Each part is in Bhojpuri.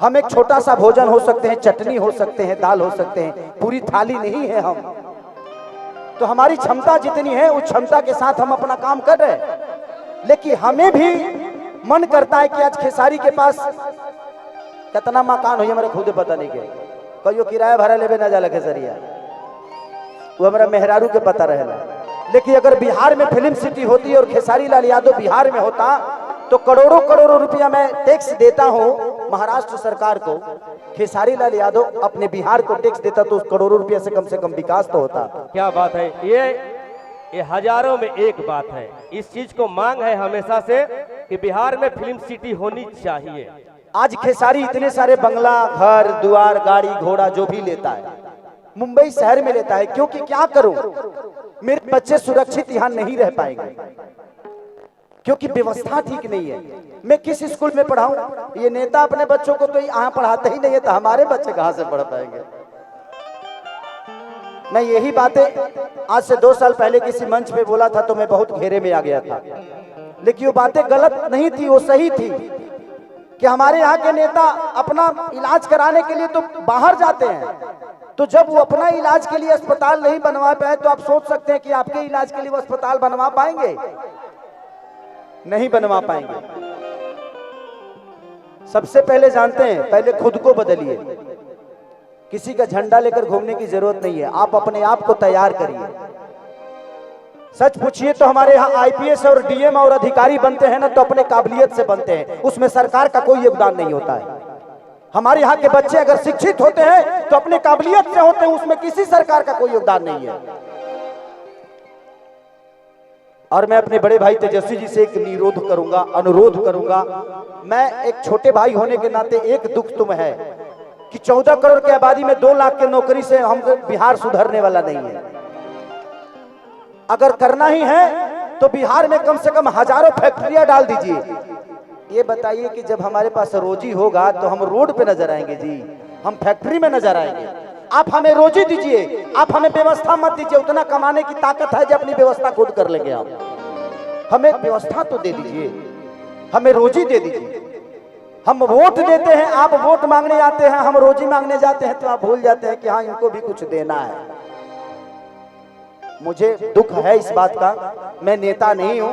हम एक छोटा सा भोजन हो सकते हैं, चटनी हो सकते हैं, दाल हो सकते हैं, पूरी थाली नहीं है हम। तो हमारी क्षमता जितनी है उस क्षमता के साथ हम अपना काम कर रहे हैं। लेकिन हमें भी मन करता है कि आज खेसारी के पास कितना मकान हो, हमारे खुद पता नहीं के कहियो किराया भाड़ा लेवे ना जाला खेसरिया, वो हमारा मेहरारू के पता रहेला। लेकिन अगर बिहार में फिल्म सिटी होती और खेसारी लाल यादव बिहार में होता तो करोड़ों करोड़ों रुपया मैं टैक्स देता हूँ महाराष्ट्र सरकार को, खेसारी लाल यादव अपने बिहार को टैक्स देता तो उस करोड़ों रुपया से कम विकास तो होता। क्या बात है, ये हजारों में एक बात है। इस चीज को मांग है हमेशा से कि बिहार में फिल्म सिटी होनी चाहिए। आज खेसारी इतने सारे बंगला, घर द्वार, गाड़ी घोड़ा जो भी लेता है मुंबई शहर में लेता है, क्योंकि क्या करूं, मेरे बच्चे सुरक्षित यहाँ नहीं रह पाएंगे क्योंकि व्यवस्था ठीक नहीं है। मैं किस स्कूल में पढ़ाऊं? ये नेता अपने बच्चों को तो यहाँ पढ़ाते ही नहीं है, तो हमारे बच्चे कहां से पढ़ पाएंगे? मैं यही बातें आज से 2 साल पहले किसी मंच पे बोला था तो मैं बहुत घेरे में आ गया था, लेकिन वो बातें गलत नहीं थी, वो सही थी कि हमारे यहाँ के नेता अपना इलाज कराने के लिए तो बाहर जाते हैं, तो जब वो अपना इलाज के लिए अस्पताल नहीं बनवा पाए तो आप सोच सकते हैं कि आपके इलाज के लिए वो अस्पताल बनवा पाएंगे? नहीं बनवा पाएंगे। सबसे पहले जानते हैं, पहले खुद को बदलिए। किसी का झंडा लेकर घूमने की जरूरत नहीं है, आप अपने आप को तैयार करिए। सच पूछिए तो हमारे यहाँ आईपीएस और डीएम और अधिकारी बनते हैं ना तो अपने काबिलियत से बनते हैं, उसमें सरकार का कोई योगदान नहीं होता है। हमारे यहाँ के बच्चे अगर शिक्षित होते हैं तो अपने काबिलियत से होते हैं, उसमें किसी सरकार का कोई योगदान नहीं है। और मैं अपने बड़े भाई तेजस्वी जी से एक अनुरोध करूंगा। मैं एक छोटे भाई होने के नाते एक दुख तुम है कि 14 करोड़ की आबादी में 2 लाख की नौकरी से हम बिहार सुधरने वाला नहीं है। अगर करना ही है तो बिहार में कम से कम हजारों फैक्ट्रियां डाल दीजिए। ये बताइए कि जब हमारे पास रोजी होगा तो हम रोड पे नजर आएंगे जी, हम फैक्ट्री में नजर आएंगे। आप हमें रोजी दीजिए, आप हमें व्यवस्था मत दीजिए। उतना कमाने की ताकत है जो अपनी व्यवस्था खुद कर लेंगे आप। हमें व्यवस्था तो दे दीजिए, हमें रोजी दे दीजिए। हम वोट देते हैं, आप वोट मांगने आते हैं, हम रोजी मांगने जाते हैं तो आप भूल जाते हैं कि हाँ इनको भी कुछ देना है। मुझे दुख है इस बात का, मैं नेता नहीं हूं,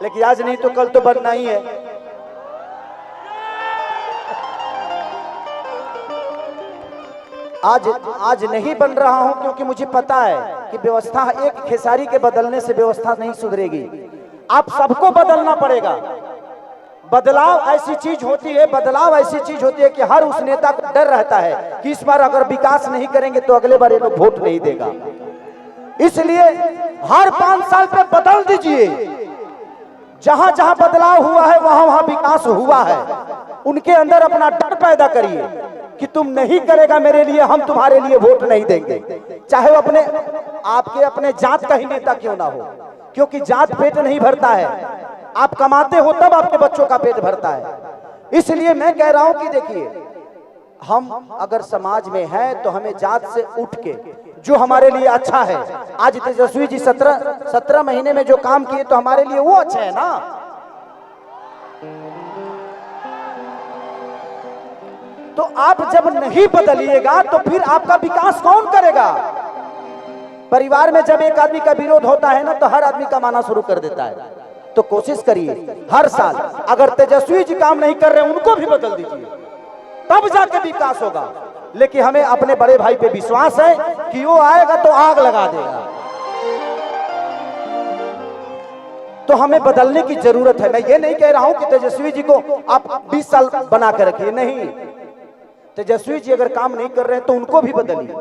लेकिन आज नहीं तो कल तो बनना ही है। आज नहीं बन रहा हूं क्योंकि मुझे पता है कि व्यवस्था एक खेसारी के बदलने से व्यवस्था नहीं सुधरेगी। आप सबको बदलना पड़ेगा। बदलाव ऐसी चीज होती है कि हर उस नेता को डर रहता है कि इस बार अगर विकास नहीं करेंगे तो अगले बार ये लोग वोट नहीं देगा। इसलिए हर 5 साल पे बदल दीजिए। जहां जहां बदलाव हुआ है वहां वहां विकास हुआ है। उनके अंदर अपना डर पैदा करिए कि तुम नहीं करेगा मेरे लिए, हम तुम्हारे लिए वोट नहीं देंगे, चाहे वो आपके अपने जात का ही नेता क्यों ना हो, क्योंकि जात पेट नहीं भरता है। आप कमाते हो तब आपके बच्चों का पेट भरता है। इसलिए मैं कह रहा हूं कि देखिए, हम अगर समाज में हैं तो हमें जात से उठ के जो हमारे लिए अच्छा है, आज तेजस्वी जी 17 महीने में जो काम किए तो हमारे लिए वो अच्छा है ना। तो आप जब नहीं बदलिएगा तो फिर आपका विकास कौन करेगा? परिवार में जब एक आदमी का विरोध होता है ना तो हर आदमी कमाना शुरू कर देता है। तो कोशिश करिए हर साल, अगर तेजस्वी जी काम नहीं कर रहे उनको भी बदल दीजिए, तब जाके विकास होगा। लेकिन हमें अपने बड़े भाई पे विश्वास है कि वो आएगा तो आग लगा देगा। तो हमें बदलने की जरूरत है। मैं ये नहीं कह रहा हूं कि तेजस्वी जी को आप 20 साल बना कर रखिए, नहीं। तेजस्वी जी अगर काम नहीं कर रहे हैं तो उनको भी बदलिए,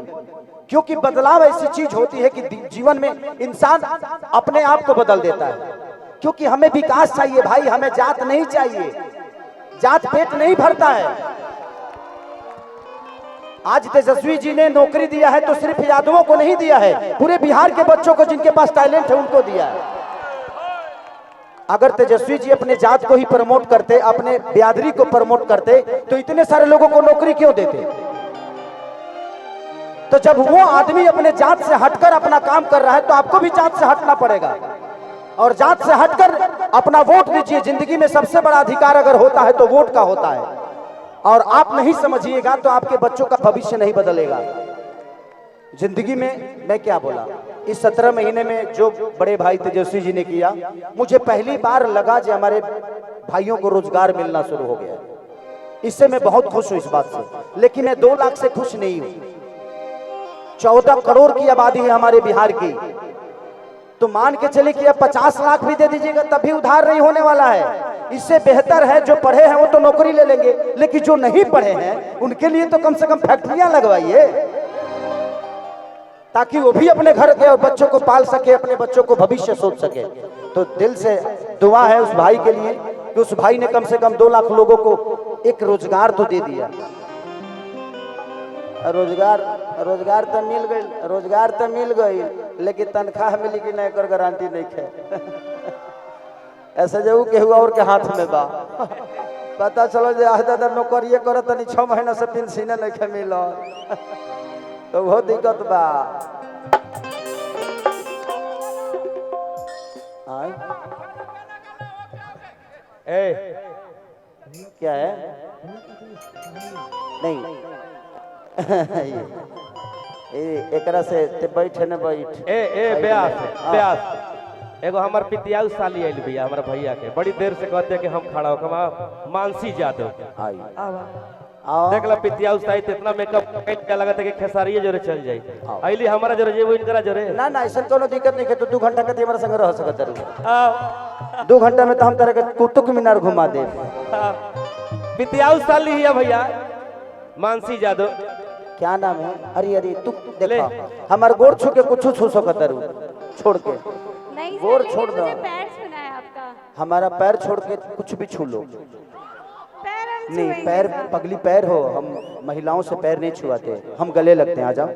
क्योंकि बदलाव ऐसी चीज होती है कि जीवन में इंसान अपने आप को बदल देता है। क्योंकि हमें विकास चाहिए भाई, हमें जात नहीं चाहिए। जात पेट नहीं भरता है। आज तेजस्वी जी ने नौकरी दिया है तो सिर्फ यादवों को नहीं दिया है, पूरे बिहार के बच्चों को जिनके पास टैलेंट है उनको दिया है। अगर तेजस्वी जी अपने जात को ही प्रमोट करते, अपने बिरादरी को प्रमोट करते तो इतने सारे लोगों को नौकरी क्यों देते? तो जब वो आदमी अपने जात से हटकर अपना काम कर रहा है तो आपको भी जात से हटना पड़ेगा और जात से हटकर अपना वोट दीजिए। जिंदगी में सबसे बड़ा अधिकार अगर होता है तो वोट का होता है। और आप नहीं समझिएगा तो आपके बच्चों का भविष्य नहीं बदलेगा। जिंदगी में मैं क्या बोला, इस 17 महीने में जो बड़े भाई तेजस्वी जी ने किया, मुझे पहली बार लगा कि हमारे भाइयों को रोजगार मिलना शुरू हो गया। इससे मैं बहुत खुश हूं इस बात से, लेकिन मैं 2 लाख से खुश नहीं हूं। 14 करोड़ की आबादी है हमारे बिहार की, तो मान के चले कि अब 50 लाख भी दे दीजिएगा तब भी उधार नहीं होने वाला है। इससे बेहतर है जो पढ़े हैं वो तो नौकरी ले लेंगे, लेकिन जो नहीं पढ़े हैं उनके लिए तो कम से कम फैक्ट्रियां लगवाइए, ताकि वो भी अपने घर के और बच्चों को पाल सके, अपने बच्चों को भविष्य सोच सके। तो दिल से दुआ है उस भाई के लिए कि उस भाई ने कम से कम 2 लाख लोगों को एक रोजगार तो दे दिया। रोजगार तो मिल गई, लेकिन तनख्वाह मिली कि नहीं कर गारंटी नहीं है। ऐसे जो केहू और के हाथ में बा, पता चलो जे आज दादा नौकरिए करत तनी 6 महीना से पेंशन नहीं मिल, तो बहुत दिक्कत बा। क्या है नहीं एकरा से ते बैठे न बैठ ब्यास एगो हमार पितियाऊ साली आइल भैया हमारा भैया के, बड़ी देर से कहते हैं कि हम खड़ा हो मानसी जादव देख ला पितियाऊ साई इतना मेकअप क्या लगा था कि खेसारिये जोरे चल जाई, आइली हमारा जोरे जेबो इनकरा जोरे ना ना ऐसा कोनो दिक्कत नहीं है। तो 2 घंटा के हमारा संग रह सकत है, 2 घंटा में तो हम तरह के कुतुब मीनार घुमा दे। पितियाऊ साली है भैया मानसी जादव। क्या नाम है? अरे तू देखा हमार गोड़ छू के कुछ छू सकत है, छोड़ के नहीं गोड़ छोड़ दो, पैर छूना है आपका, हमारा पैर छोड़ के कुछ भी छू लो। पैर हम नहीं पैर पगली पैर हो, हम महिलाओं से पैर नहीं छुआते, हम गले लगते हैं। आ जाओ।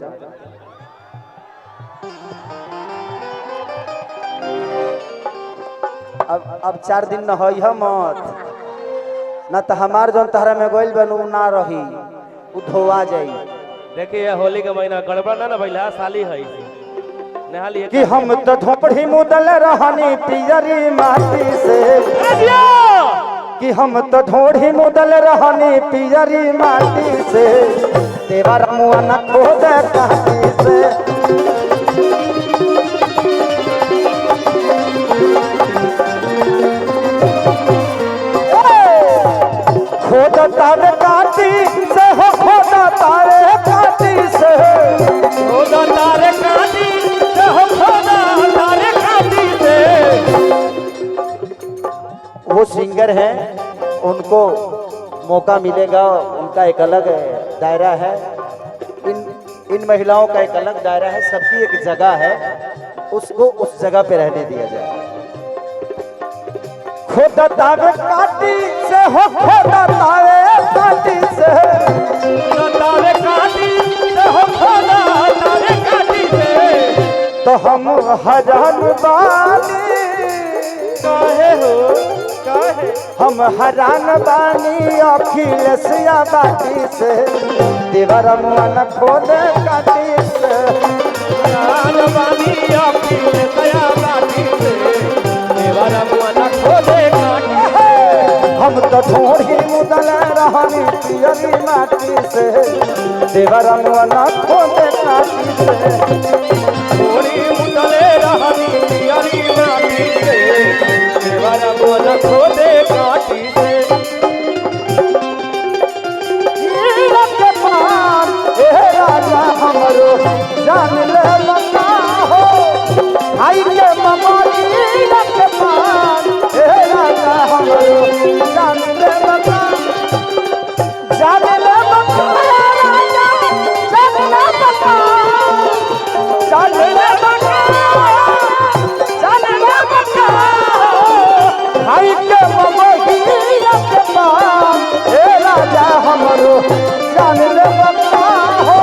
अब 4 दिन न होई हम मत, ना तो हमार जौन तहरा में गोइल बनू ना रही, उ धोआ जाई। देखिए होली का महीना गड़बड़ ना भैया साली है कि हम तो झोपड़ी मुदल रहनी पियरी माटी से, कि हम तो ढोढ़ी मुदल रहनी पियरी माटी से, तेरा मुआ न खोद काटी से। खोद तारे काटी से हो, खोद तारे काटी से, खोद तारे काटी से हो, खोद तारे काटी से। वो सिंगर हैं, उनको मौका मिलेगा, उनका एक अलग दायरा है, इन महिलाओं का एक अलग दायरा है, सबकी एक जगह है, उसको उस जगह पे रहने दिया जाए। खुद तारे काटी से हो, खुद तारे काटी से, खोद तारे काटी से हो, खोद तारे काटी से। तो हम हजान बानी काहे हो काहे हम हरान बानी अखिलेशिया बाटी से, देवर मन खोद काटी से। हरान बानी अखिलेशिया बाटी से, देवर मन खोद काटी से। हम तो ढोढ़ी मुदल रहनी पियरी माटी से, देवर मन खोद काटी से। ढोढ़ी मुदल रहनी पियरी माटी से, देवर मन खोद काटी से। राजा हमरो जान ले मना हो, भाई के ममारी के पान, राजा हमरो जान ले मना, जान ले मना, राजा जान ले मना, जान ले मना, जान ले मना, भाई के ममारी के पान, राजा हमरो जान ले मना हो।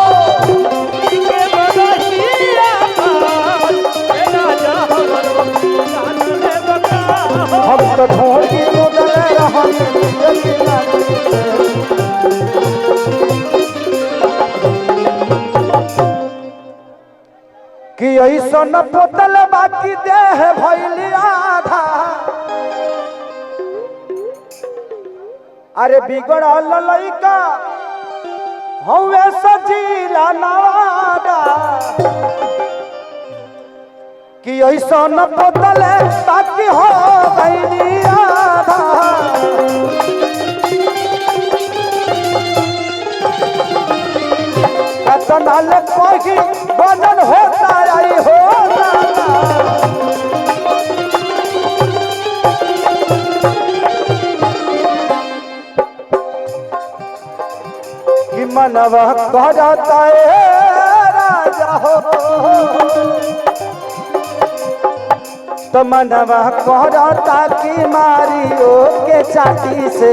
हम तो ढोढ़ी मुदल रहनी पियरी माटी से, कि ऐसन पोतल बाकी देह भइली आधा, अरे बिगड़ल लइका हवे सजीला नवादा कि ऐसा न बदले ताकि हो गई आधा कतनाल कोई बनन होता आई हो कि मनवा करता है राजा हो तो मनवा करता कि मारियो के चाटी से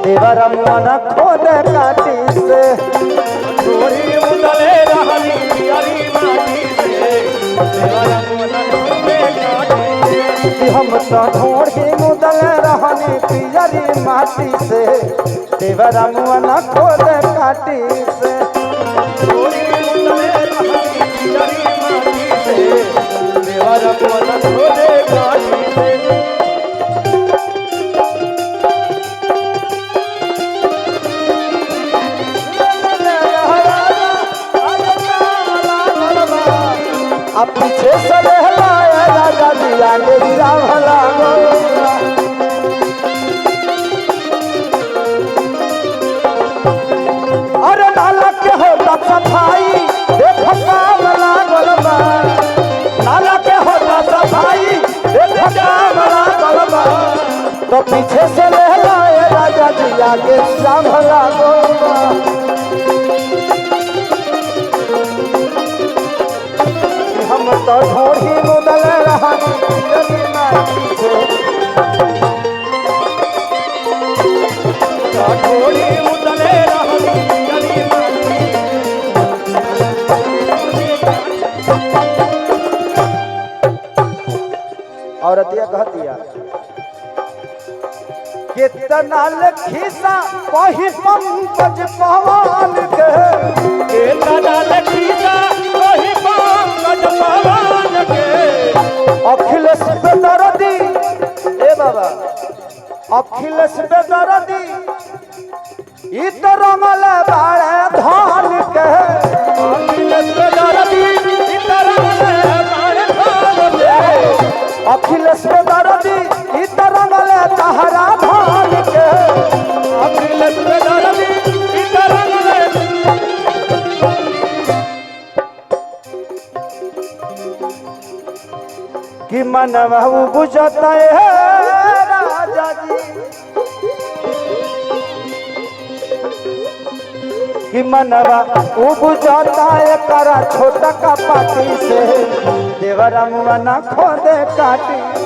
देवर मन खोद काटी से थोड़ी उतले रहनी पियरी माटी से देवर मन खोदे काटी से कि हम तो ढोढ़ी मुदल रहनी पियरी माटी से देवर मन खोद काटी से थोड़ी उतले रहनी पियरी माटी से देवर मन खोदे काटी से अब पीछे से लहलाया राजा जी आगे भला अरे नाला के होता सफाई देख काम लागल बा नाला के होता सफाई देख काम लागल बा तो पीछे से लहलाया राजा जी आगे भला हम तो ढोढ़ी मुदल रहनी पियरी माटी से थोड़ी उतले रहनी पियरी माटी औरतिया कहतिया कितना खिसा कही पंकज पवन के केतना लखीसा कही पंकज पवन के अखिलेश बेदर्दी ए बाबा अखिलेश बेदर्दी ई तो रंगल बाड़े धान के अखिलेश बेदर्दी अखिलेश बेदर्दी ई तो रंगल तहरा धान के अखिलेश बेदर्दी कि मनवा बुझता है राजा जी कि मनवा बुझता है करा छोटा का पाटी से देवरा मुआना खोदे काटी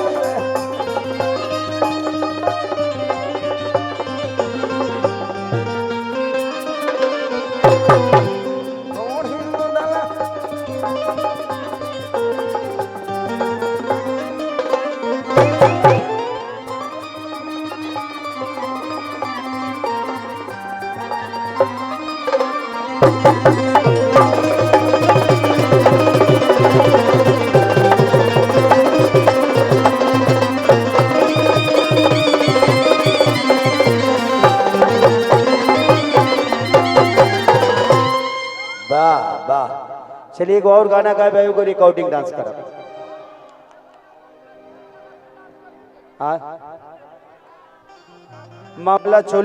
वाह वाह चलिए एक और गाना गाए भाई को रिकॉर्डिंग डांस करा मामला चोली